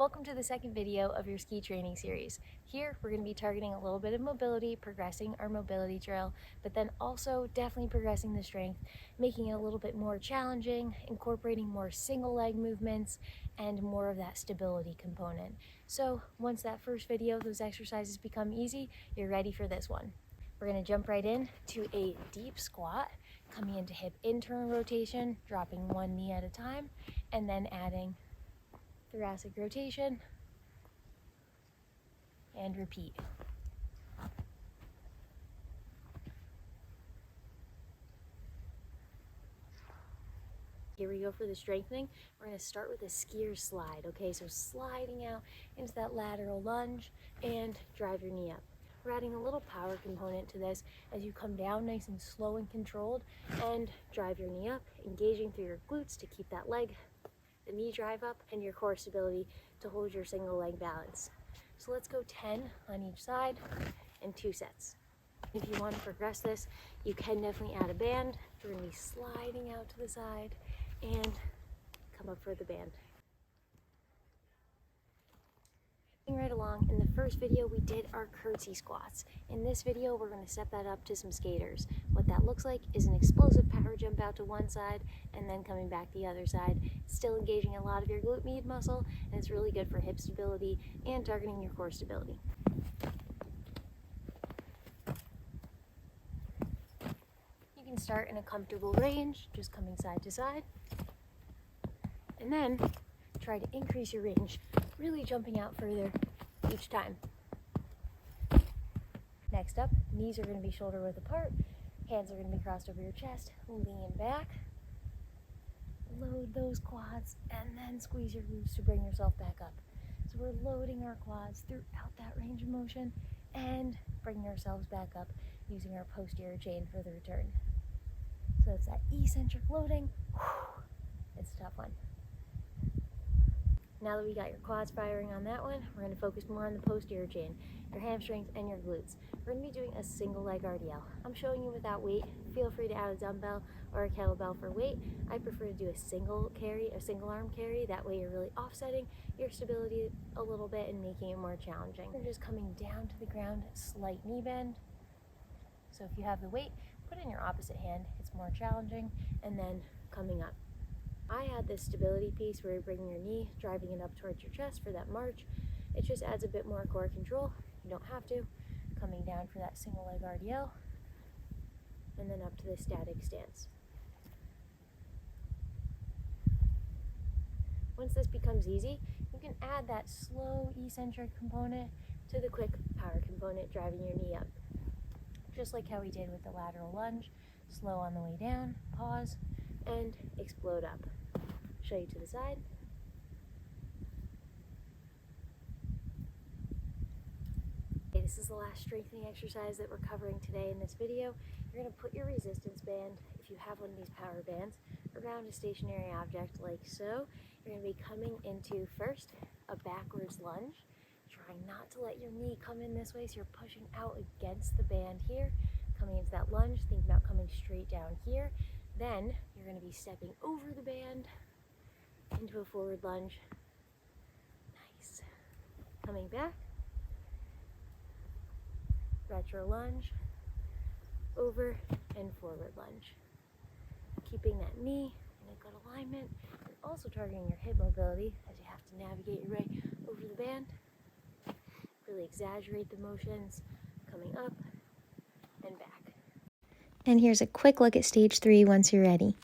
Welcome to the second video of your ski training series. Here we're going to be targeting a little bit of mobility, progressing our mobility drill, but then also definitely progressing the strength, making it a little bit more challenging, incorporating more single leg movements, and more of that stability component. So once that first video, those exercises become easy, you're ready for this one. We're going to jump right in to a deep squat, coming into hip internal rotation, dropping one knee at a time, and then adding thoracic rotation, and repeat. Here we go for the strengthening. We're going to start with a skier slide. Okay, so sliding out into that lateral lunge and drive your knee up. We're adding a little power component to this as you come down nice and slow and controlled and drive your knee up, engaging through your glutes to keep that leg, the knee drive up, and your core stability to hold your single leg balance. So let's go 10 on each side and 2 sets. If you want to progress this, you can definitely add a band. We're going to be sliding out to the side and come up for the band. Right along, in the first video we did our curtsy squats. In this video we're going to set that up to some skaters. What that looks like is an explosive power jump out to one side and then coming back the other side, still engaging a lot of your glute med muscle, and it's really good for hip stability and targeting your core stability. You can start in a comfortable range, just coming side to side, and then try to increase your range, really jumping out further each time. Next up, knees are going to be shoulder width apart, hands are going to be crossed over your chest, lean back, load those quads, and then squeeze your glutes to bring yourself back up. So we're loading our quads throughout that range of motion and bringing ourselves back up using our posterior chain for the return. So it's that eccentric loading. It's a tough one. Now that we got your quads firing on that one, we're going to focus more on the posterior chain, your hamstrings and your glutes. We're going to be doing a single leg RDL. I'm showing you without weight. Feel free to add a dumbbell or a kettlebell for weight. I prefer to do a single arm carry. That way you're really offsetting your stability a little bit and making it more challenging. We're just coming down to the ground, slight knee bend. So if you have the weight, put it in your opposite hand. It's more challenging. And then coming up. I had this stability piece where you're bringing your knee, driving it up towards your chest for that march. It just adds a bit more core control. You don't have to. Coming down for that single leg RDL, and then up to the static stance. Once this becomes easy, you can add that slow eccentric component to the quick power component, driving your knee up. Just like how we did with the lateral lunge, slow on the way down, pause, and explode up. Show you to the side. Okay, this is the last strengthening exercise that we're covering today in this video. You're going to put your resistance band, if you have one of these power bands, around a stationary object like so. You're going to be coming into first a backwards lunge, trying not to let your knee come in this way, so you're pushing out against the band here, coming into that lunge, thinking about coming straight down here. Then you're going to be stepping over the band into a forward lunge. Nice. Coming back. Retro lunge. Over and forward lunge. Keeping that knee in a good alignment and also targeting your hip mobility as you have to navigate your way over the band. Really exaggerate the motions. Coming up and back. And here's a quick look at stage 3 once you're ready.